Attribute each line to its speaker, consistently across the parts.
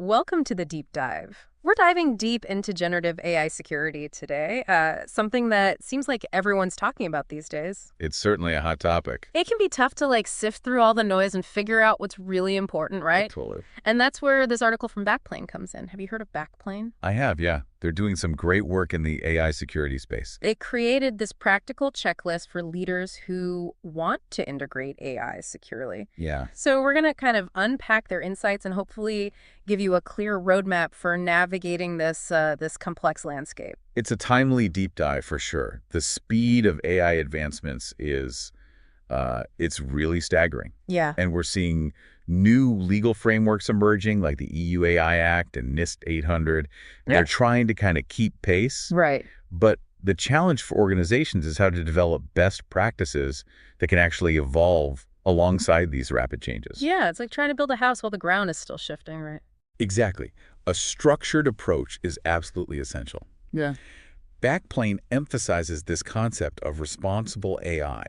Speaker 1: Welcome to the deep dive. We're diving deep into generative AI security today, something that seems like everyone's talking about these days.
Speaker 2: It's certainly a hot topic.
Speaker 1: It can be tough to sift through all the noise and figure out what's really important, right?
Speaker 2: Totally.
Speaker 1: And that's where this article from Backplane comes in. Have you heard of Backplane?
Speaker 2: I have, yeah. They're doing some great work in the AI security space.
Speaker 1: It created this practical checklist for leaders who want to integrate AI securely.
Speaker 2: Yeah.
Speaker 1: So we're going to kind of unpack their insights and hopefully give you a clear roadmap for navigating this complex landscape.
Speaker 2: It's a timely deep dive for sure. The speed of AI advancements is, it's really staggering.
Speaker 1: Yeah.
Speaker 2: And we're seeing new legal frameworks emerging like the EU AI Act and NIST 800.
Speaker 1: Yeah.
Speaker 2: They're trying to kind of keep pace.
Speaker 1: Right.
Speaker 2: But the challenge for organizations is how to develop best practices that can actually evolve alongside these rapid changes.
Speaker 1: Yeah, it's like trying to build a house while the ground is still shifting, right?
Speaker 2: Exactly. A structured approach is absolutely essential.
Speaker 1: Yeah.
Speaker 2: Backplane emphasizes this concept of responsible AI,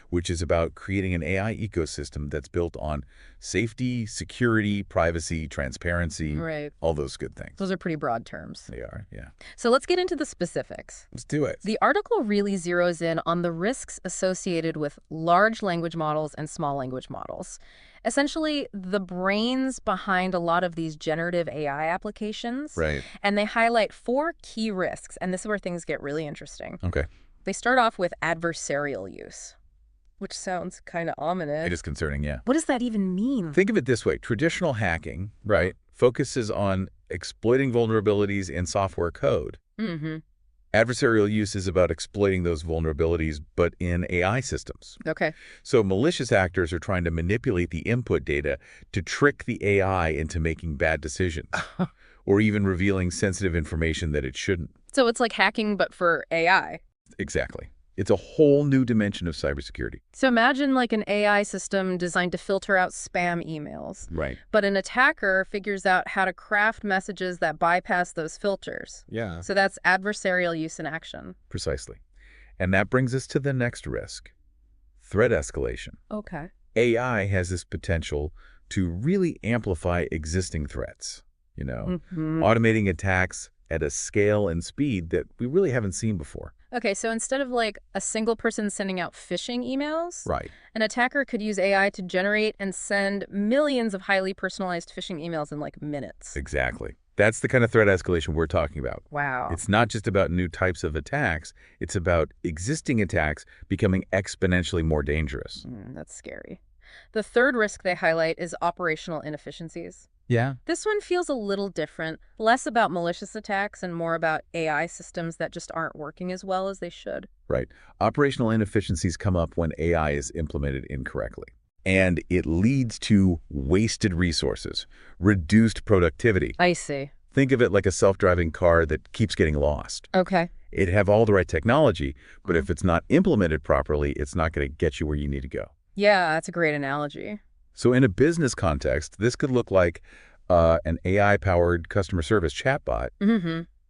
Speaker 2: which is about creating an AI ecosystem that's built on safety, security, privacy, transparency,
Speaker 1: Right.
Speaker 2: all those good things.
Speaker 1: Those are pretty broad terms.
Speaker 2: They are, yeah.
Speaker 1: So let's get into the specifics.
Speaker 2: Let's do it.
Speaker 1: The article really zeroes in on the risks associated with large language models and small language models. Essentially, the brains behind a lot of these generative AI applications.
Speaker 2: Right.
Speaker 1: And they highlight 4 key risks, and this is where things get really interesting.
Speaker 2: Okay.
Speaker 1: They start off with adversarial use, which sounds kind of ominous.
Speaker 2: It is concerning, yeah.
Speaker 1: What does that even mean?
Speaker 2: Think of it this way. Traditional hacking, right, focuses on exploiting vulnerabilities in software code.
Speaker 1: Mm-hmm.
Speaker 2: Adversarial use is about exploiting those vulnerabilities, but in AI systems.
Speaker 1: Okay.
Speaker 2: So malicious actors are trying to manipulate the input data to trick the AI into making bad decisions or even revealing sensitive information that it shouldn't.
Speaker 1: So it's like hacking, but for AI.
Speaker 2: Exactly. It's a whole new dimension of cybersecurity.
Speaker 1: So imagine an AI system designed to filter out spam emails.
Speaker 2: Right.
Speaker 1: But an attacker figures out how to craft messages that bypass those filters.
Speaker 2: Yeah.
Speaker 1: So that's adversarial use in action.
Speaker 2: Precisely. And that brings us to the next risk, threat escalation.
Speaker 1: Okay.
Speaker 2: AI has this potential to really amplify existing threats, automating attacks at a scale and speed that we really haven't seen before.
Speaker 1: Okay, so instead of a single person sending out phishing emails,
Speaker 2: Right.
Speaker 1: an attacker could use AI to generate and send millions of highly personalized phishing emails in minutes.
Speaker 2: Exactly. That's the kind of threat escalation we're talking about.
Speaker 1: Wow.
Speaker 2: It's not just about new types of attacks. It's about existing attacks becoming exponentially more dangerous.
Speaker 1: That's scary. The third risk they highlight is operational inefficiencies.
Speaker 2: Yeah.
Speaker 1: This one feels a little different, less about malicious attacks and more about AI systems that just aren't working as well as they should.
Speaker 2: Right. Operational inefficiencies come up when AI is implemented incorrectly. And it leads to wasted resources, reduced productivity.
Speaker 1: I see.
Speaker 2: Think of it like a self-driving car that keeps getting lost.
Speaker 1: Okay.
Speaker 2: It'd have all the right technology, but if it's not implemented properly, it's not going to get you where you need to go.
Speaker 1: Yeah, that's a great analogy.
Speaker 2: So in a business context, this could look like an AI-powered customer service chatbot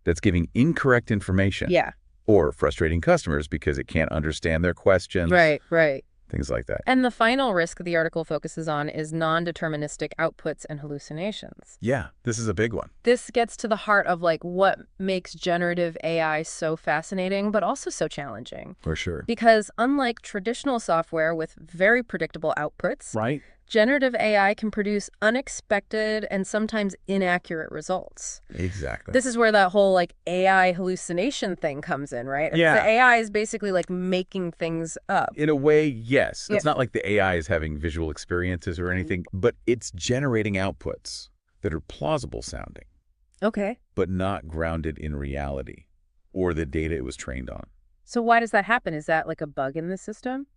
Speaker 2: that's giving incorrect information.
Speaker 1: Yeah.
Speaker 2: Or frustrating customers because it can't understand their questions.
Speaker 1: Right, right.
Speaker 2: Things like that.
Speaker 1: And the final risk the article focuses on is non-deterministic outputs and hallucinations.
Speaker 2: Yeah, this is a big one.
Speaker 1: This gets to the heart of what makes generative AI so fascinating, but also so challenging.
Speaker 2: For sure.
Speaker 1: Because unlike traditional software with very predictable outputs,
Speaker 2: Right.
Speaker 1: generative AI can produce unexpected and sometimes inaccurate results.
Speaker 2: Exactly.
Speaker 1: This is where that whole AI hallucination thing comes in, right?
Speaker 2: Yeah.
Speaker 1: The AI is basically making things up.
Speaker 2: In a way, yes.
Speaker 1: Yeah.
Speaker 2: It's not like the AI is having visual experiences or anything, but it's generating outputs that are plausible sounding,
Speaker 1: Okay.
Speaker 2: but not grounded in reality or the data it was trained on.
Speaker 1: So why does that happen? Is that a bug in the system?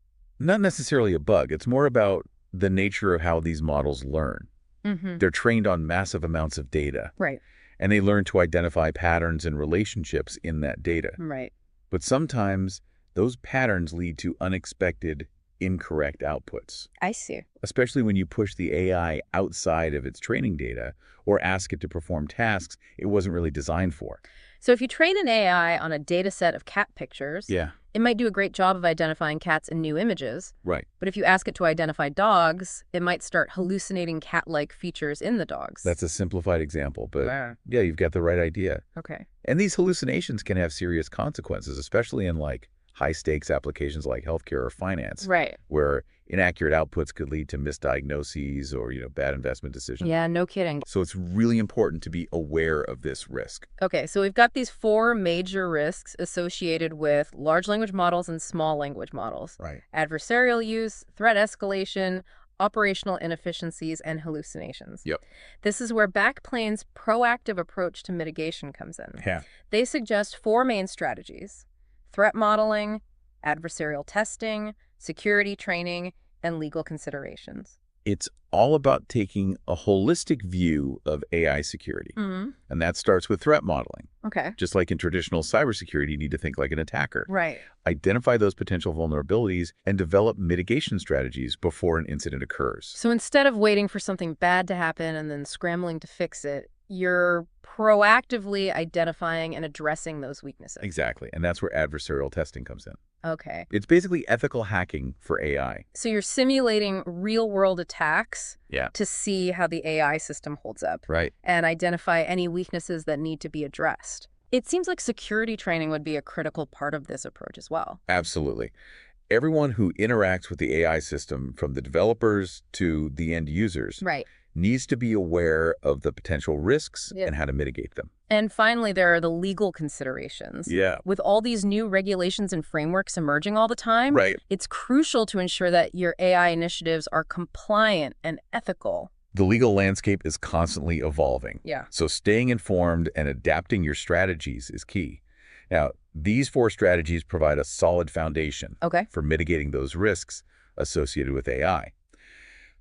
Speaker 2: Not necessarily a bug. It's more about the nature of how these models learn. They're trained on massive amounts of data.
Speaker 1: Right.
Speaker 2: And they learn to identify patterns and relationships in that data.
Speaker 1: Right.
Speaker 2: But sometimes those patterns lead to unexpected, incorrect outputs,
Speaker 1: I see.
Speaker 2: especially when you push the AI outside of its training data or ask it to perform tasks it wasn't really designed for.
Speaker 1: So if you train an AI on a data set of cat pictures,
Speaker 2: Yeah,
Speaker 1: it might do a great job of identifying cats in new images.
Speaker 2: right.
Speaker 1: But if you ask it to identify dogs, it might start hallucinating cat-like features in the dogs.
Speaker 2: That's a simplified example, but
Speaker 1: Wow.
Speaker 2: yeah, you've got the right idea.
Speaker 1: Okay.
Speaker 2: And these hallucinations can have serious consequences, especially in like high-stakes applications like healthcare or finance,
Speaker 1: Right.
Speaker 2: where inaccurate outputs could lead to misdiagnoses or, bad investment decisions.
Speaker 1: Yeah, no kidding.
Speaker 2: So it's really important to be aware of this risk.
Speaker 1: Okay, so we've got these 4 major risks associated with large language models and small language models.
Speaker 2: Right.
Speaker 1: Adversarial use, threat escalation, operational inefficiencies, and hallucinations.
Speaker 2: Yep.
Speaker 1: This is where Backplane's proactive approach to mitigation comes in.
Speaker 2: Yeah.
Speaker 1: They suggest 4 main strategies: threat modeling, adversarial testing, security training, and legal considerations.
Speaker 2: It's all about taking a holistic view of AI security.
Speaker 1: Mm-hmm.
Speaker 2: And that starts with threat modeling.
Speaker 1: Okay.
Speaker 2: Just like in traditional cybersecurity, you need to think like an attacker.
Speaker 1: Right.
Speaker 2: Identify those potential vulnerabilities and develop mitigation strategies before an incident occurs.
Speaker 1: So instead of waiting for something bad to happen and then scrambling to fix it, you're proactively identifying and addressing those weaknesses.
Speaker 2: Exactly. And that's where adversarial testing comes in.
Speaker 1: Okay.
Speaker 2: It's basically ethical hacking for AI.
Speaker 1: So you're simulating real-world attacks
Speaker 2: Yeah.
Speaker 1: to see how the AI system holds up
Speaker 2: Right.
Speaker 1: and identify any weaknesses that need to be addressed. It seems like security training would be a critical part of this approach as well.
Speaker 2: Absolutely. Everyone who interacts with the AI system, from the developers to the end users,
Speaker 1: Right.
Speaker 2: needs to be aware of the potential risks
Speaker 1: Yeah.
Speaker 2: and how to mitigate them.
Speaker 1: And finally, there are the legal considerations.
Speaker 2: Yeah.
Speaker 1: With all these new regulations and frameworks emerging all the time,
Speaker 2: Right.
Speaker 1: it's crucial to ensure that your AI initiatives are compliant and ethical.
Speaker 2: The legal landscape is constantly evolving.
Speaker 1: Yeah.
Speaker 2: So staying informed and adapting your strategies is key. Now, these 4 strategies provide a solid foundation
Speaker 1: Okay.
Speaker 2: for mitigating those risks associated with AI.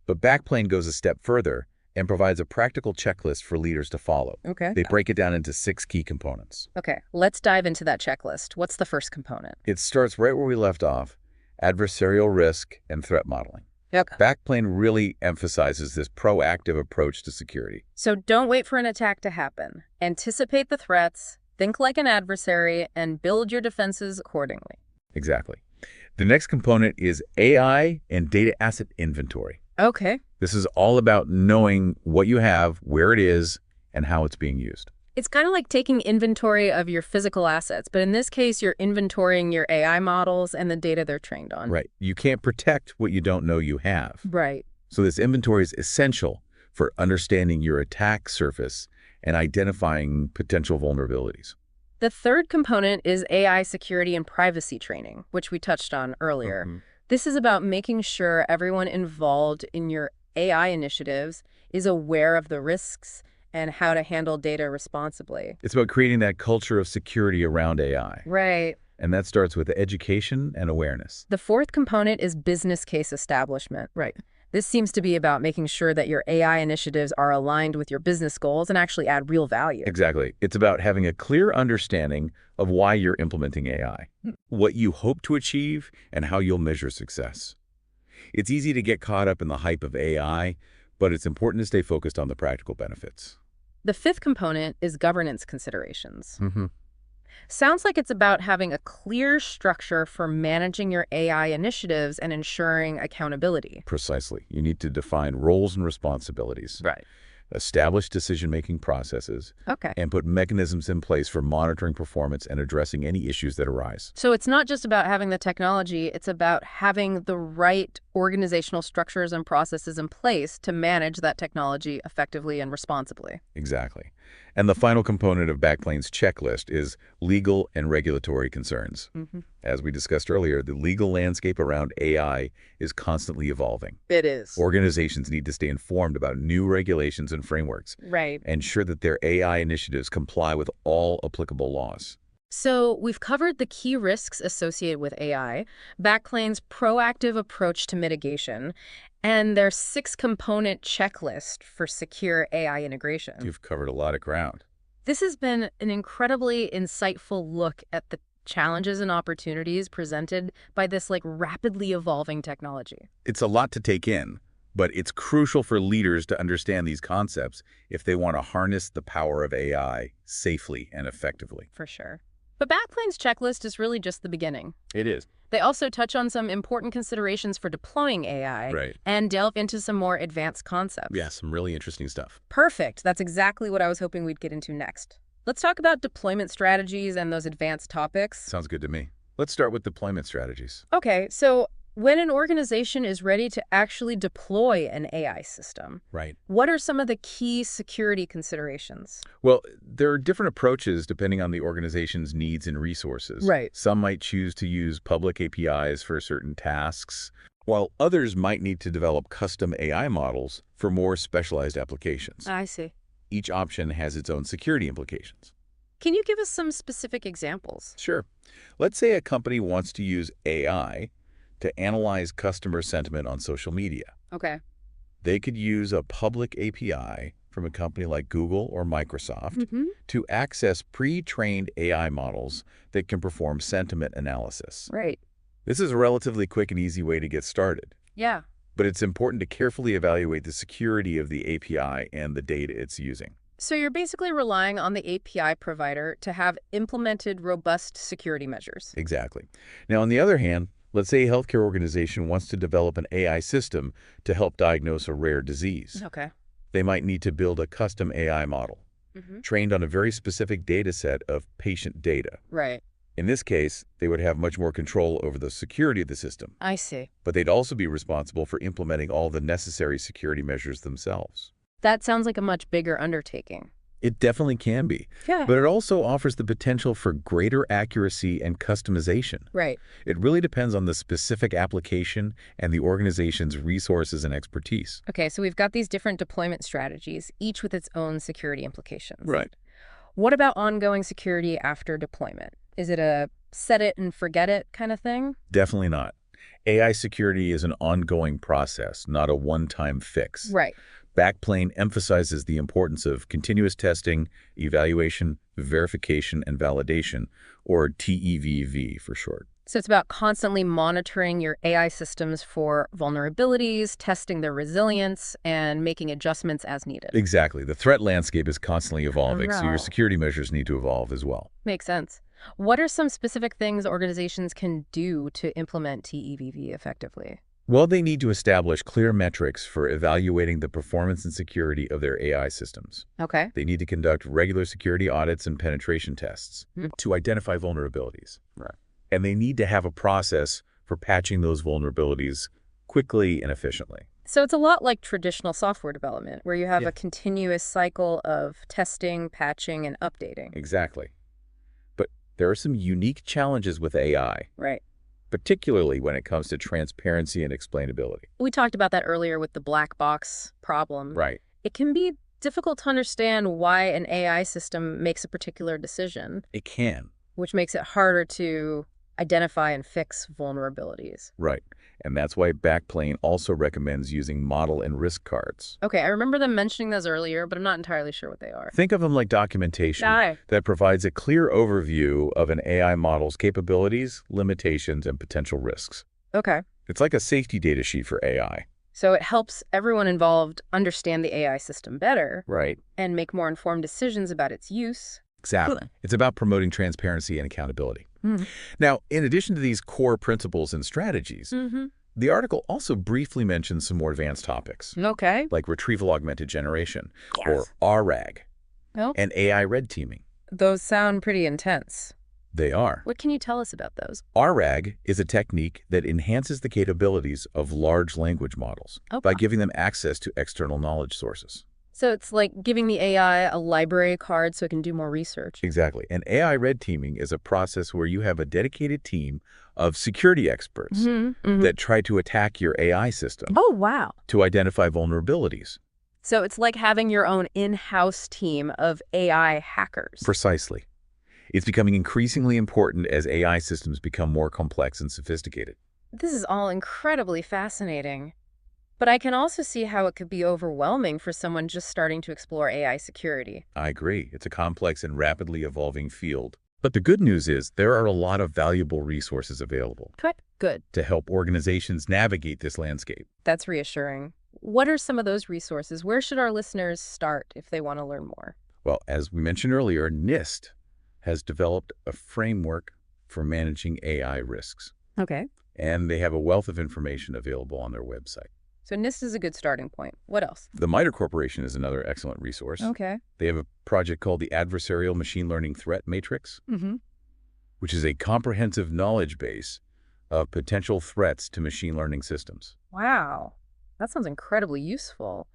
Speaker 2: But Backplane goes a step further and provides a practical checklist for leaders to follow.
Speaker 1: Okay.
Speaker 2: They break it down into 6 key components.
Speaker 1: Okay. Let's dive into that checklist. What's the first component?
Speaker 2: It starts right where we left off: adversarial risk and threat modeling.
Speaker 1: Okay.
Speaker 2: Backplane really emphasizes this proactive approach to security.
Speaker 1: So don't wait for an attack to happen. Anticipate the threats, think like an adversary, and build your defenses accordingly.
Speaker 2: Exactly. The next component is AI and data asset inventory.
Speaker 1: Okay.
Speaker 2: This is all about knowing what you have, where it is, and how it's being used.
Speaker 1: It's kind of like taking inventory of your physical assets, but in this case, you're inventorying your AI models and the data they're trained on.
Speaker 2: Right. You can't protect what you don't know you have.
Speaker 1: Right.
Speaker 2: So this inventory is essential for understanding your attack surface and identifying potential vulnerabilities.
Speaker 1: The third component is AI security and privacy training, which we touched on earlier.
Speaker 2: Mhm.
Speaker 1: This is about making sure everyone involved in your AI initiatives is aware of the risks and how to handle data responsibly.
Speaker 2: It's about creating that culture of security around AI.
Speaker 1: Right.
Speaker 2: And that starts with education and awareness.
Speaker 1: The fourth component is business case establishment.
Speaker 2: Right.
Speaker 1: This seems to be about making sure that your AI initiatives are aligned with your business goals and actually add real value.
Speaker 2: Exactly. It's about having a clear understanding of why you're implementing AI, what you hope to achieve, and how you'll measure success. It's easy to get caught up in the hype of AI, but it's important to stay focused on the practical benefits.
Speaker 1: The fifth component is governance considerations.
Speaker 2: Mm-hmm.
Speaker 1: Sounds like it's about having a clear structure for managing your AI initiatives and ensuring accountability.
Speaker 2: Precisely. You need to define roles and responsibilities,
Speaker 1: Right.
Speaker 2: establish decision-making processes,
Speaker 1: Okay.
Speaker 2: and put mechanisms in place for monitoring performance and addressing any issues that arise.
Speaker 1: So it's not just about having the technology, it's about having the right organizational structures and processes in place to manage that technology effectively and responsibly.
Speaker 2: Exactly. And the final component of Backplane's checklist is legal and regulatory concerns.
Speaker 1: Mm-hmm.
Speaker 2: As we discussed earlier, the legal landscape around AI is constantly evolving.
Speaker 1: It is.
Speaker 2: Organizations need to stay informed about new regulations and frameworks,
Speaker 1: Right.
Speaker 2: ensure that their AI initiatives comply with all applicable laws.
Speaker 1: So we've covered the key risks associated with AI, Backplane's proactive approach to mitigation, and their 6-component checklist for secure AI integration.
Speaker 2: You've covered a lot of ground.
Speaker 1: This has been an incredibly insightful look at the challenges and opportunities presented by this rapidly evolving technology.
Speaker 2: It's a lot to take in, but it's crucial for leaders to understand these concepts if they want to harness the power of AI safely and effectively.
Speaker 1: For sure. But Backplane's checklist is really just the beginning.
Speaker 2: It is.
Speaker 1: They also touch on some important considerations for deploying AI
Speaker 2: Right.
Speaker 1: and delve into some more advanced concepts.
Speaker 2: Yeah, some really interesting stuff.
Speaker 1: Perfect. That's exactly what I was hoping we'd get into next. Let's talk about deployment strategies and those advanced topics.
Speaker 2: Sounds good to me. Let's start with deployment strategies.
Speaker 1: Okay, so when an organization is ready to actually deploy an AI system,
Speaker 2: Right.
Speaker 1: what are some of the key security considerations?
Speaker 2: Well, there are different approaches depending on the organization's needs and resources.
Speaker 1: Right.
Speaker 2: Some might choose to use public APIs for certain tasks, while others might need to develop custom AI models for more specialized applications.
Speaker 1: I see.
Speaker 2: Each option has its own security implications.
Speaker 1: Can you give us some specific examples?
Speaker 2: Sure. Let's say a company wants to use AI to analyze customer sentiment on social media.
Speaker 1: Okay.
Speaker 2: They could use a public API from a company like Google or Microsoft to access pre-trained AI models that can perform sentiment analysis.
Speaker 1: Right.
Speaker 2: This is a relatively quick and easy way to get started,
Speaker 1: Yeah.
Speaker 2: but it's important to carefully evaluate the security of the API and the data it's using.
Speaker 1: So you're basically relying on the API provider to have implemented robust security measures.
Speaker 2: Exactly. Now, on the other hand, let's say a healthcare organization wants to develop an AI system to help diagnose a rare disease.
Speaker 1: Okay.
Speaker 2: They might need to build a custom AI model trained on a very specific data set of patient data.
Speaker 1: Right.
Speaker 2: In this case, they would have much more control over the security of the system,
Speaker 1: I see.
Speaker 2: but they'd also be responsible for implementing all the necessary security measures themselves.
Speaker 1: That sounds like a much bigger undertaking.
Speaker 2: It definitely can be,
Speaker 1: Yeah.
Speaker 2: but it also offers the potential for greater accuracy and customization.
Speaker 1: Right.
Speaker 2: It really depends on the specific application and the organization's resources and expertise.
Speaker 1: Okay, so we've got these different deployment strategies, each with its own security implications.
Speaker 2: Right.
Speaker 1: What about ongoing security after deployment? Is it a set it and forget it kind of thing?
Speaker 2: Definitely not. AI security is an ongoing process, not a one-time fix.
Speaker 1: Right.
Speaker 2: Backplane emphasizes the importance of continuous testing, evaluation, verification, and validation, or TEVV for short.
Speaker 1: So it's about constantly monitoring your AI systems for vulnerabilities, testing their resilience, and making adjustments as needed.
Speaker 2: Exactly. The threat landscape is constantly evolving, so your
Speaker 1: Right.
Speaker 2: security measures need to evolve as well.
Speaker 1: Makes sense. What are some specific things organizations can do to implement TEVV effectively?
Speaker 2: Well, they need to establish clear metrics for evaluating the performance and security of their AI systems.
Speaker 1: Okay.
Speaker 2: They need to conduct regular security audits and penetration tests to identify vulnerabilities.
Speaker 1: Right.
Speaker 2: And they need to have a process for patching those vulnerabilities quickly and efficiently.
Speaker 1: So it's a lot like traditional software development, where you have
Speaker 2: Yeah.
Speaker 1: a continuous cycle of testing, patching, and updating.
Speaker 2: Exactly. But there are some unique challenges with AI,
Speaker 1: Right.
Speaker 2: particularly when it comes to transparency and explainability.
Speaker 1: We talked about that earlier with the black box problem.
Speaker 2: Right.
Speaker 1: It can be difficult to understand why an AI system makes a particular decision,
Speaker 2: It can.
Speaker 1: which makes it harder to identify and fix vulnerabilities.
Speaker 2: Right. And that's why Backplane also recommends using model and risk cards.
Speaker 1: Okay, I remember them mentioning those earlier, but I'm not entirely sure what they are.
Speaker 2: Think of them like documentation
Speaker 1: Aye.
Speaker 2: that provides a clear overview of an AI model's capabilities, limitations, and potential risks.
Speaker 1: Okay.
Speaker 2: It's like a safety data sheet for AI.
Speaker 1: So it helps everyone involved understand the AI system better
Speaker 2: Right.
Speaker 1: and make more informed decisions about its use.
Speaker 2: Exactly. It's about promoting transparency and accountability. Now, in addition to these core principles and strategies, the article also briefly mentions some more advanced topics,
Speaker 1: Okay.
Speaker 2: like retrieval augmented generation, or RAG,
Speaker 1: Oh,
Speaker 2: and AI red teaming.
Speaker 1: those sound pretty intense.
Speaker 2: They are.
Speaker 1: What can you tell us about those?
Speaker 2: RAG is a technique that enhances the capabilities of large language models by
Speaker 1: Okay.
Speaker 2: giving them access to external knowledge sources.
Speaker 1: So it's like giving the AI a library card so it can do more research.
Speaker 2: Exactly. And AI red teaming is a process where you have a dedicated team of security experts that try to attack your AI system
Speaker 1: Oh, wow.
Speaker 2: to identify vulnerabilities.
Speaker 1: So it's like having your own in-house team of AI hackers.
Speaker 2: Precisely. It's becoming increasingly important as AI systems become more complex and sophisticated.
Speaker 1: This is all incredibly fascinating. But I can also see how it could be overwhelming for someone just starting to explore AI security.
Speaker 2: I agree. It's a complex and rapidly evolving field. But the good news is there are a lot of valuable resources available
Speaker 1: Okay, good.
Speaker 2: to help organizations navigate this landscape.
Speaker 1: That's reassuring. What are some of those resources? Where should our listeners start if they want to learn more?
Speaker 2: Well, as we mentioned earlier, NIST has developed a framework for managing AI risks,
Speaker 1: Okay.
Speaker 2: and they have a wealth of information available on their website.
Speaker 1: So NIST is a good starting point. What else?
Speaker 2: The MITRE Corporation is another excellent resource.
Speaker 1: Okay.
Speaker 2: They have a project called the Adversarial Machine Learning Threat Matrix,
Speaker 1: Mm-hmm.
Speaker 2: which is a comprehensive knowledge base of potential threats to machine learning systems.
Speaker 1: Wow. That sounds incredibly useful.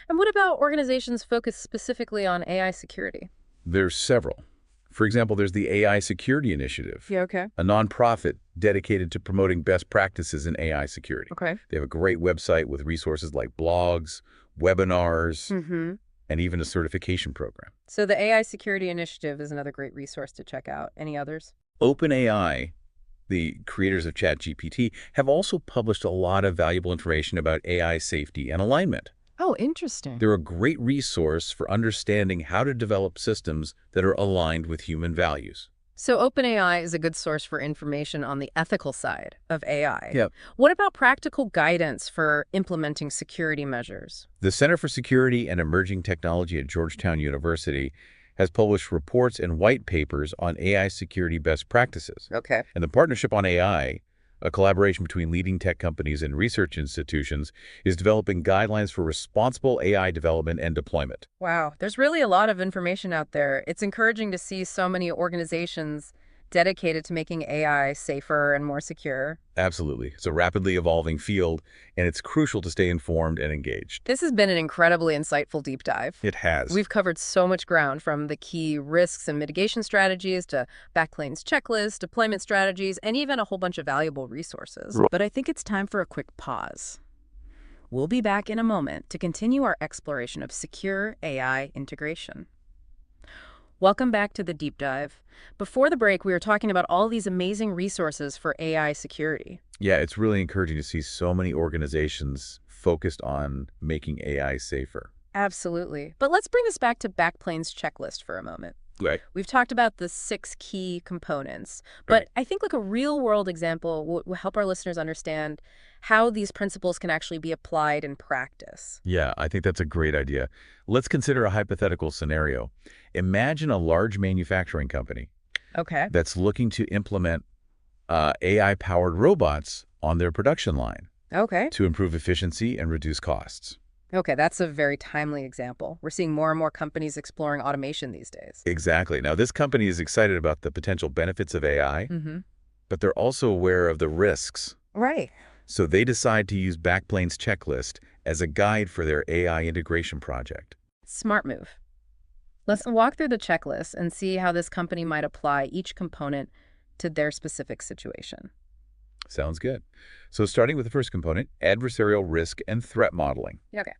Speaker 1: And what about organizations focused specifically on AI security?
Speaker 2: There's several. For example, there's the AI Security Initiative,
Speaker 1: Yeah, okay.
Speaker 2: a nonprofit dedicated to promoting best practices in AI security.
Speaker 1: Okay.
Speaker 2: They have a great website with resources like blogs, webinars,
Speaker 1: Mm-hmm.
Speaker 2: and even a certification program.
Speaker 1: So the AI Security Initiative is another great resource to check out. Any others?
Speaker 2: OpenAI, the creators of ChatGPT, have also published a lot of valuable information about AI safety and alignment.
Speaker 1: Oh, interesting.
Speaker 2: They're a great resource for understanding how to develop systems that are aligned with human values.
Speaker 1: So OpenAI is a good source for information on the ethical side of AI.
Speaker 2: Yep.
Speaker 1: What about practical guidance for implementing security measures?
Speaker 2: The Center for Security and Emerging Technology at Georgetown University has published reports and white papers on AI security best practices.
Speaker 1: Okay.
Speaker 2: And the Partnership on AI, a collaboration between leading tech companies and research institutions, is developing guidelines for responsible AI development and deployment.
Speaker 1: Wow, there's really a lot of information out there. It's encouraging to see so many organizations dedicated to making AI safer and more secure.
Speaker 2: Absolutely. It's a rapidly evolving field, and it's crucial to stay informed and engaged.
Speaker 1: This has been an incredibly insightful deep dive.
Speaker 2: It has.
Speaker 1: We've covered so much ground, from the key risks and mitigation strategies to backplanes checklist, deployment strategies, and even a whole bunch of valuable resources. But I think it's time for a quick pause. We'll be back in a moment to continue our exploration of secure AI integration. Welcome back to the deep dive. Before the break, we were talking about all these amazing resources for AI security.
Speaker 2: Yeah, it's really encouraging to see so many organizations focused on making AI safer.
Speaker 1: Absolutely. But let's bring this back to backplanes checklist for a moment.
Speaker 2: Right.
Speaker 1: We've talked about the 6 key components, but
Speaker 2: Right.
Speaker 1: I think like a real-world example will help our listeners understand how these principles can actually be applied in practice.
Speaker 2: Yeah, I think that's a great idea. Let's consider a hypothetical scenario. Imagine a large manufacturing company
Speaker 1: Okay.
Speaker 2: that's looking to implement AI-powered robots on their production line
Speaker 1: Okay.
Speaker 2: to improve efficiency and reduce costs.
Speaker 1: Okay, that's a very timely example. We're seeing more and more companies exploring automation these days.
Speaker 2: Exactly. Now, this company is excited about the potential benefits of AI,
Speaker 1: Mm-hmm.
Speaker 2: but they're also aware of the risks.
Speaker 1: Right.
Speaker 2: So they decide to use Backplane's checklist as a guide for their AI integration project.
Speaker 1: Smart move. Let's walk through the checklist and see how this company might apply each component to their specific situation.
Speaker 2: Sounds good. So starting with the first component, adversarial risk and threat modeling.
Speaker 1: Okay.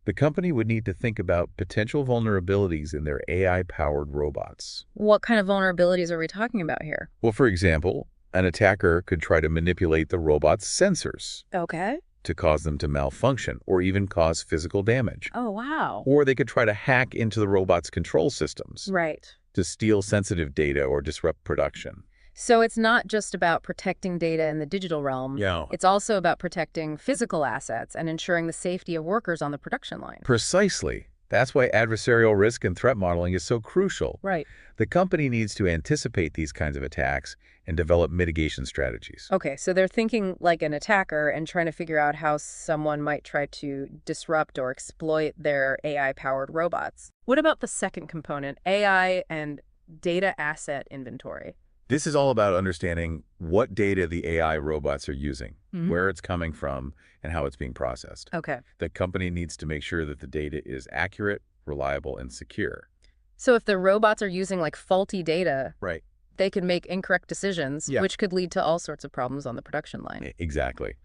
Speaker 2: The company would need to think about potential vulnerabilities in their AI-powered robots.
Speaker 1: What kind of vulnerabilities are we talking about here?
Speaker 2: Well, for example, an attacker could try to manipulate the robot's sensors
Speaker 1: Okay.
Speaker 2: to cause them to malfunction or even cause physical damage.
Speaker 1: Oh, wow.
Speaker 2: Or they could try to hack into the robot's control systems
Speaker 1: Right.
Speaker 2: to steal sensitive data or disrupt production.
Speaker 1: So it's not just about protecting data in the digital realm.
Speaker 2: Yeah.
Speaker 1: It's also about protecting physical assets and ensuring the safety of workers on the production line.
Speaker 2: Precisely. That's why adversarial risk and threat modeling is so crucial.
Speaker 1: Right.
Speaker 2: The company needs to anticipate these kinds of attacks and develop mitigation strategies.
Speaker 1: Okay, so they're thinking like an attacker and trying to figure out how someone might try to disrupt or exploit their AI-powered robots. What about the second component, AI and data asset inventory?
Speaker 2: This is all about understanding what data the AI robots are using,
Speaker 1: Mhm.
Speaker 2: where it's coming from, and how it's being processed.
Speaker 1: Okay.
Speaker 2: The company needs to make sure that the data is accurate, reliable, and secure.
Speaker 1: So if the robots are using like faulty data,
Speaker 2: Right.
Speaker 1: they can make incorrect decisions,
Speaker 2: Yeah.
Speaker 1: which could lead to all sorts of problems on the production line.
Speaker 2: Exactly.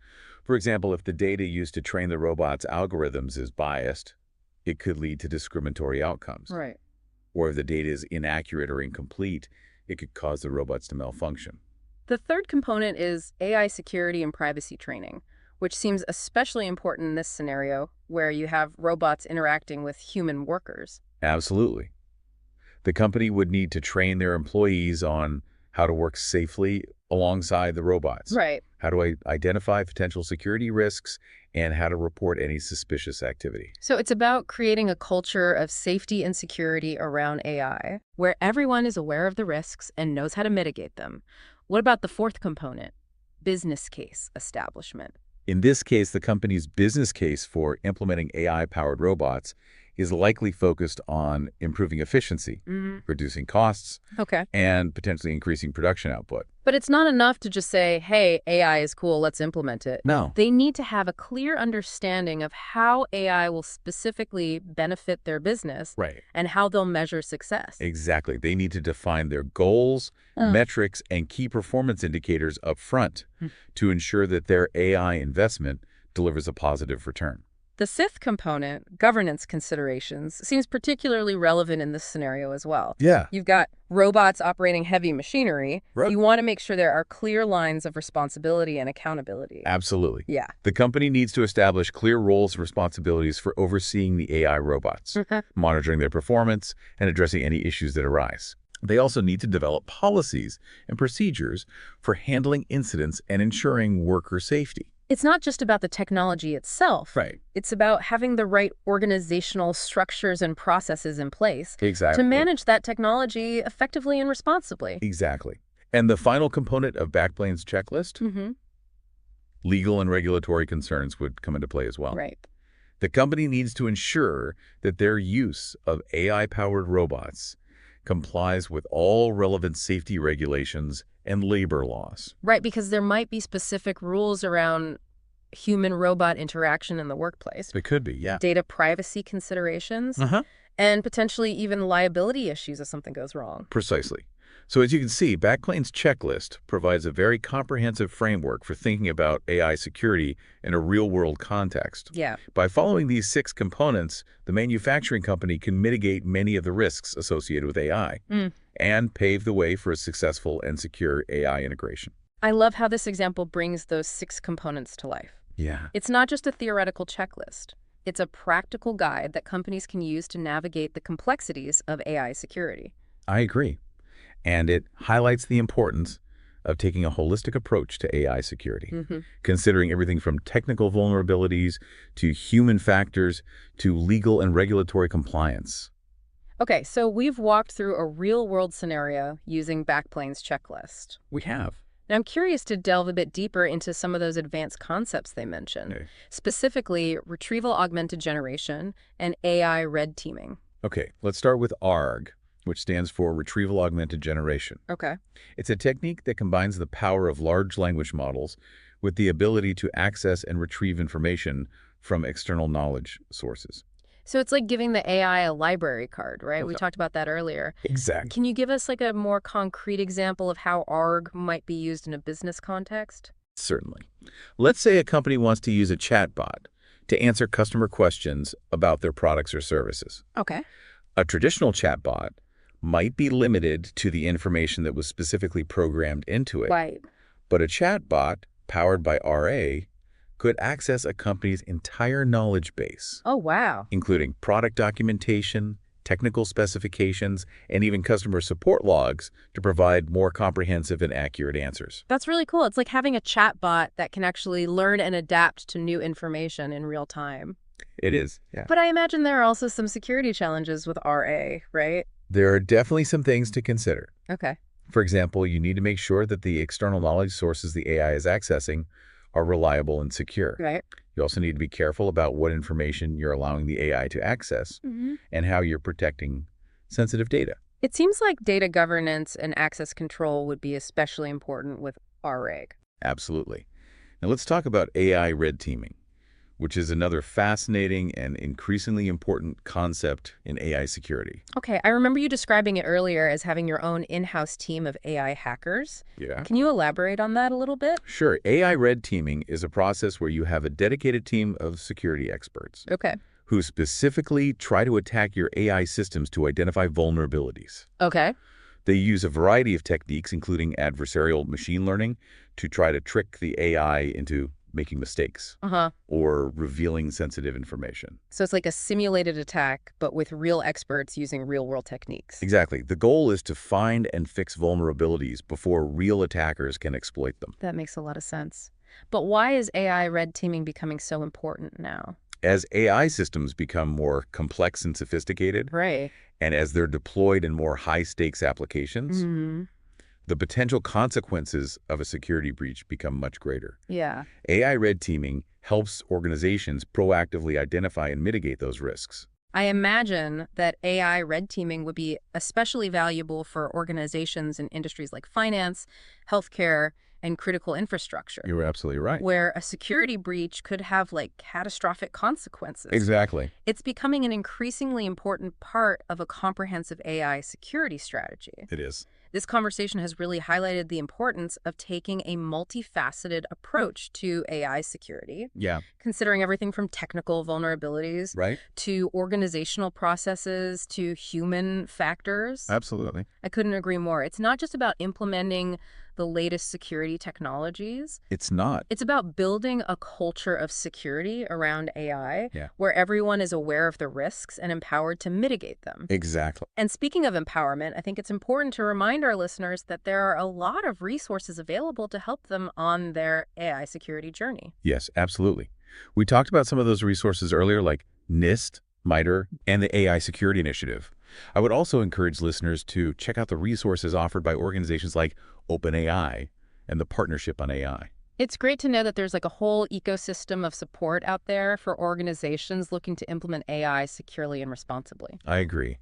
Speaker 2: For example, if the data used to train the robot's algorithms is biased, it could lead to discriminatory outcomes.
Speaker 1: Right.
Speaker 2: Or if the data is inaccurate or incomplete, it could cause the robots to malfunction.
Speaker 1: The third component is AI security and privacy training, which seems especially important in this scenario where you have robots interacting with human workers.
Speaker 2: Absolutely. The company would need to train their employees on how to work safely alongside the robots,
Speaker 1: Right.
Speaker 2: how to identify potential security risks, and how to report any suspicious activity.
Speaker 1: So it's about creating a culture of safety and security around AI, where everyone is aware of the risks and knows how to mitigate them. What about the fourth component? Business case establishment.
Speaker 2: In this case, the company's business case for implementing AI-powered robots is likely focused on improving efficiency, reducing costs,
Speaker 1: Okay.
Speaker 2: and potentially increasing production output.
Speaker 1: But it's not enough to just say, hey, AI is cool, let's implement it.
Speaker 2: No.
Speaker 1: They need to have a clear understanding of how AI will specifically benefit their business
Speaker 2: Right.
Speaker 1: and how they'll measure success.
Speaker 2: Exactly. They need to define their goals, metrics, and key performance indicators up front to ensure that their AI investment delivers a positive return.
Speaker 1: The fifth component, governance considerations, seems particularly relevant in this scenario as well.
Speaker 2: Yeah.
Speaker 1: You've got robots operating heavy machinery.
Speaker 2: Right.
Speaker 1: You want to make sure there are clear lines of responsibility and accountability.
Speaker 2: Absolutely.
Speaker 1: Yeah.
Speaker 2: The company needs to establish clear roles and responsibilities for overseeing the AI robots, monitoring their performance, and addressing any issues that arise. They also need to develop policies and procedures for handling incidents and ensuring worker safety.
Speaker 1: It's not just about the technology itself.
Speaker 2: Right.
Speaker 1: It's about having the right organizational structures and processes in place
Speaker 2: Exactly.
Speaker 1: to manage that technology effectively and responsibly.
Speaker 2: Exactly. And the final component of Backplane's checklist, legal and regulatory concerns would come into play as well.
Speaker 1: Right.
Speaker 2: The company needs to ensure that their use of AI-powered robots complies with all relevant safety regulations and labor laws.
Speaker 1: Right, because there might be specific rules around human-robot interaction in the workplace,
Speaker 2: It could be, yeah.
Speaker 1: data privacy considerations, and potentially even liability issues if something goes wrong.
Speaker 2: Precisely. So as you can see, Backplane's checklist provides a very comprehensive framework for thinking about AI security in a real-world context.
Speaker 1: Yeah.
Speaker 2: By following these 6 components, the manufacturing company can mitigate many of the risks associated with AI and pave the way for a successful and secure AI integration.
Speaker 1: I love how this example brings those 6 components to life.
Speaker 2: Yeah.
Speaker 1: It's not just a theoretical checklist. It's a practical guide that companies can use to navigate the complexities of AI security.
Speaker 2: I agree. And it highlights the importance of taking a holistic approach to AI security, considering everything from technical vulnerabilities to human factors to legal and regulatory compliance.
Speaker 1: Okay, so we've walked through a real-world scenario using Backplane's checklist.
Speaker 2: We have.
Speaker 1: Now, I'm curious to delve a bit deeper into some of those advanced concepts they mentioned,
Speaker 2: Okay.
Speaker 1: specifically retrieval-augmented generation and AI red teaming.
Speaker 2: Okay, let's start with ARG, which stands for Retrieval Augmented Generation.
Speaker 1: Okay.
Speaker 2: It's a technique that combines the power of large language models with the ability to access and retrieve information from external knowledge sources.
Speaker 1: So it's like giving the AI a library card, right? We talked about that earlier.
Speaker 2: Exactly.
Speaker 1: Can you give us like a more concrete example of how ARG might be used in a business context?
Speaker 2: Certainly. Let's say a company wants to use a chatbot to answer customer questions about their products or services.
Speaker 1: Okay.
Speaker 2: A traditional chatbot might be limited to the information that was specifically programmed into it.
Speaker 1: Right.
Speaker 2: But a chatbot powered by RA could access a company's entire knowledge base,
Speaker 1: Oh, wow.
Speaker 2: including product documentation, technical specifications, and even customer support logs to provide more comprehensive and accurate answers.
Speaker 1: That's really cool. It's like having a chatbot that can actually learn and adapt to new information in real time.
Speaker 2: It is, yeah.
Speaker 1: But I imagine there are also some security challenges with RA, right?
Speaker 2: There are definitely some things to consider.
Speaker 1: Okay.
Speaker 2: For example, you need to make sure that the external knowledge sources the AI is accessing are reliable and secure.
Speaker 1: Right.
Speaker 2: You also need to be careful about what information you're allowing the AI to access and how you're protecting sensitive data.
Speaker 1: It seems like data governance and access control would be especially important with RAG.
Speaker 2: Absolutely. Now let's talk about AI red teaming, which is another fascinating and increasingly important concept in AI security.
Speaker 1: Okay, I remember you describing it earlier as having your own in-house team of AI hackers.
Speaker 2: Yeah.
Speaker 1: Can you elaborate on that a little bit?
Speaker 2: Sure. AI red teaming is a process where you have a dedicated team of security experts
Speaker 1: Okay.
Speaker 2: who specifically try to attack your AI systems to identify vulnerabilities.
Speaker 1: Okay.
Speaker 2: They use a variety of techniques, including adversarial machine learning, to try to trick the AI into making mistakes
Speaker 1: Uh-huh.
Speaker 2: or revealing sensitive information.
Speaker 1: So it's like a simulated attack, but with real experts using real-world techniques.
Speaker 2: Exactly. The goal is to find and fix vulnerabilities before real attackers can exploit them.
Speaker 1: That makes a lot of sense. But why is AI red teaming becoming so important now?
Speaker 2: As AI systems become more complex and sophisticated,
Speaker 1: Right.
Speaker 2: and as they're deployed in more high-stakes applications,
Speaker 1: Hmm.
Speaker 2: the potential consequences of a security breach become much greater.
Speaker 1: Yeah.
Speaker 2: AI red teaming helps organizations proactively identify and mitigate those risks.
Speaker 1: I imagine that AI red teaming would be especially valuable for organizations in industries like finance, healthcare, and critical infrastructure,
Speaker 2: You're absolutely right.
Speaker 1: where a security breach could have like catastrophic consequences.
Speaker 2: Exactly.
Speaker 1: It's becoming an increasingly important part of a comprehensive AI security strategy.
Speaker 2: It is.
Speaker 1: This conversation has really highlighted the importance of taking a multifaceted approach to AI security,
Speaker 2: Yeah.
Speaker 1: considering everything from technical vulnerabilities
Speaker 2: Right?
Speaker 1: to organizational processes to human factors.
Speaker 2: Absolutely.
Speaker 1: I couldn't agree more. It's not just about implementing the latest security technologies.
Speaker 2: It's not.
Speaker 1: It's about building a culture of security around AI
Speaker 2: Yeah.
Speaker 1: where everyone is aware of the risks and empowered to mitigate them.
Speaker 2: Exactly.
Speaker 1: And speaking of empowerment, I think it's important to remind our listeners that there are a lot of resources available to help them on their AI security journey.
Speaker 2: Yes, absolutely. We talked about some of those resources earlier, like NIST, MITRE, and the AI Security Initiative. I would also encourage listeners to check out the resources offered by organizations like OpenAI and the Partnership on AI.
Speaker 1: It's great to know that there's like a whole ecosystem of support out there for organizations looking to implement AI securely and responsibly.
Speaker 2: I agree.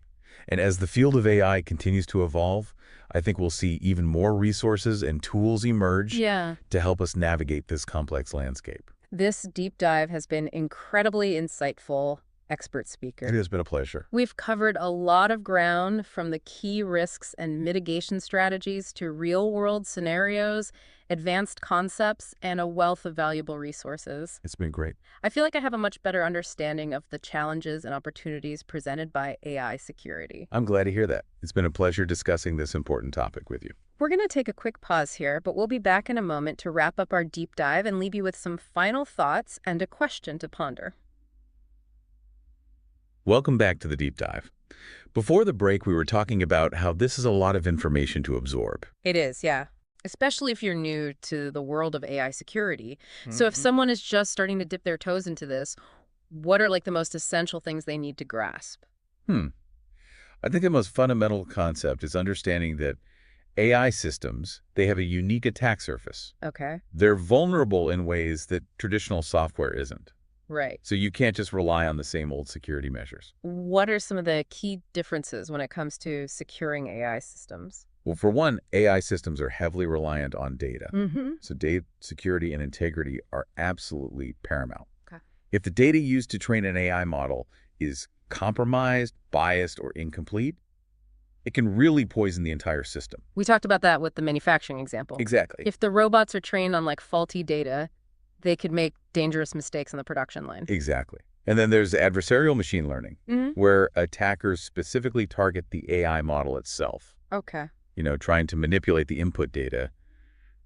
Speaker 2: And as the field of AI continues to evolve, I think we'll see even more resources and tools emerge
Speaker 1: Yeah.
Speaker 2: to help us navigate this complex landscape.
Speaker 1: This deep dive has been incredibly insightful, expert speaker.
Speaker 2: It has been a pleasure.
Speaker 1: We've covered a lot of ground, from the key risks and mitigation strategies to real-world scenarios, advanced concepts, and a wealth of valuable resources.
Speaker 2: It's been great.
Speaker 1: I feel like I have a much better understanding of the challenges and opportunities presented by AI security.
Speaker 2: I'm glad to hear that. It's been a pleasure discussing this important topic with you.
Speaker 1: We're going to take a quick pause here, but we'll be back in a moment to wrap up our deep dive and leave you with some final thoughts and a question to ponder.
Speaker 2: Welcome back to the deep dive. Before the break, we were talking about how this is a lot of information to absorb.
Speaker 1: It is, yeah. Especially if you're new to the world of AI security. So if someone is just starting to dip their toes into this, what are like the most essential things they need to grasp?
Speaker 2: I think the most fundamental concept is understanding that AI systems, they have a unique attack surface.
Speaker 1: Okay.
Speaker 2: They're vulnerable in ways that traditional software isn't.
Speaker 1: Right.
Speaker 2: So you can't just rely on the same old security measures.
Speaker 1: What are some of the key differences when it comes to securing AI systems?
Speaker 2: Well, for one, AI systems are heavily reliant on data.
Speaker 1: Mm-hmm.
Speaker 2: So data security and integrity are absolutely paramount.
Speaker 1: Okay.
Speaker 2: If the data used to train an AI model is compromised, biased, or incomplete, it can really poison the entire system.
Speaker 1: We talked about that with the manufacturing example.
Speaker 2: Exactly.
Speaker 1: If the robots are trained on like faulty data, they could make dangerous mistakes on the production line.
Speaker 2: Exactly. And then there's adversarial machine learning, where attackers specifically target the AI model itself.
Speaker 1: Okay.
Speaker 2: Trying to manipulate the input data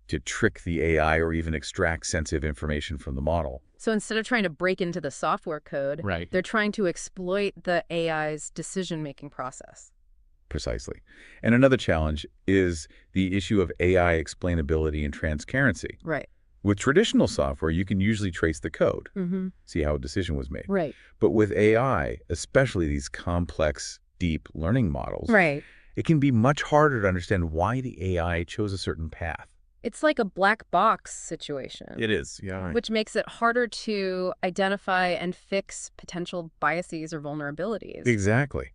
Speaker 2: to trick the AI or even extract sensitive information from the model.
Speaker 1: So instead of trying to break into the software code,
Speaker 2: Right.
Speaker 1: they're trying to exploit the AI's decision-making process.
Speaker 2: Precisely. And another challenge is the issue of AI explainability and transparency.
Speaker 1: Right.
Speaker 2: With traditional software, you can usually trace the code,
Speaker 1: Mm-hmm.
Speaker 2: see how a decision was made.
Speaker 1: Right.
Speaker 2: But with AI, especially these complex, deep learning models,
Speaker 1: Right.
Speaker 2: it can be much harder to understand why the AI chose a certain path.
Speaker 1: It's like a black box situation.
Speaker 2: It is, yeah.
Speaker 1: Which makes it harder to identify and fix potential biases or vulnerabilities.
Speaker 2: Exactly.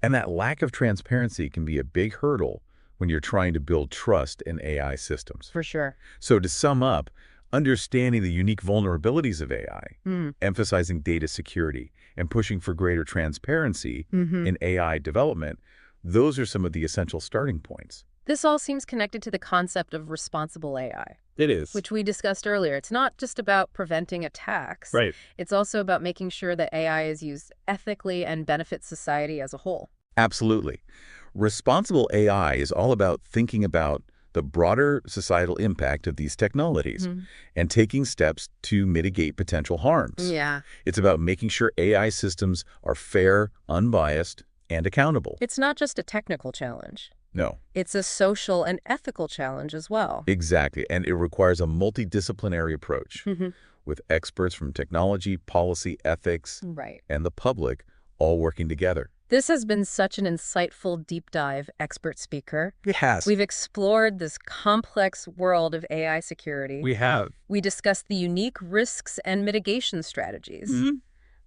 Speaker 2: And that lack of transparency can be a big hurdle when you're trying to build trust in AI systems.
Speaker 1: For sure.
Speaker 2: So to sum up, understanding the unique vulnerabilities of AI, emphasizing data security, and pushing for greater transparency in AI development, those are some of the essential starting points.
Speaker 1: This all seems connected to the concept of responsible AI,
Speaker 2: It is.
Speaker 1: which we discussed earlier. It's not just about preventing attacks.
Speaker 2: Right.
Speaker 1: It's also about making sure that AI is used ethically and benefits society as a whole.
Speaker 2: Absolutely. Responsible AI is all about thinking about the broader societal impact of these technologies and taking steps to mitigate potential harms.
Speaker 1: Yeah.
Speaker 2: It's about making sure AI systems are fair, unbiased, and accountable.
Speaker 1: It's not just a technical challenge.
Speaker 2: No,
Speaker 1: It's a social and ethical challenge as well.
Speaker 2: exactly. And it requires a multidisciplinary approach with experts from technology, policy, ethics,
Speaker 1: Right.
Speaker 2: and the public all working together.
Speaker 1: This has been such an insightful deep dive, expert speaker.
Speaker 2: It has.
Speaker 1: We've explored this complex world of AI security.
Speaker 2: We have.
Speaker 1: We discussed the unique risks and mitigation strategies,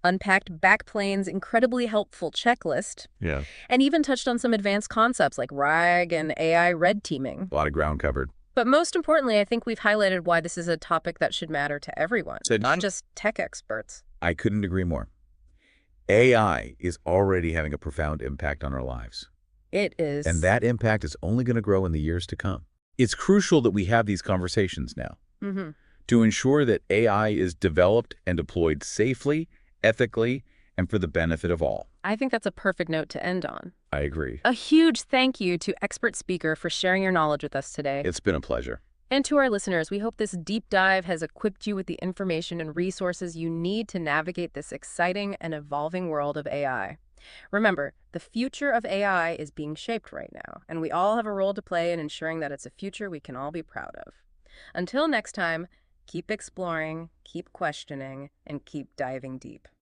Speaker 1: unpacked Backplane's incredibly helpful checklist,
Speaker 2: Yeah.
Speaker 1: and even touched on some advanced concepts like RAG and AI red teaming.
Speaker 2: A lot of ground covered.
Speaker 1: But most importantly, I think we've highlighted why this is a topic that should matter to everyone, not just tech experts.
Speaker 2: I couldn't agree more. AI is already having a profound impact on our lives.
Speaker 1: It is.
Speaker 2: And that impact is only going to grow in the years to come. It's crucial that we have these conversations now to ensure that AI is developed and deployed safely, ethically, and for the benefit of all.
Speaker 1: I think that's a perfect note to end on.
Speaker 2: I agree.
Speaker 1: A huge thank you to expert speaker for sharing your knowledge with us today.
Speaker 2: It's been a pleasure.
Speaker 1: And to our listeners, we hope this deep dive has equipped you with the information and resources you need to navigate this exciting and evolving world of AI. Remember, the future of AI is being shaped right now, and we all have a role to play in ensuring that it's a future we can all be proud of. Until next time, keep exploring, keep questioning, and keep diving deep.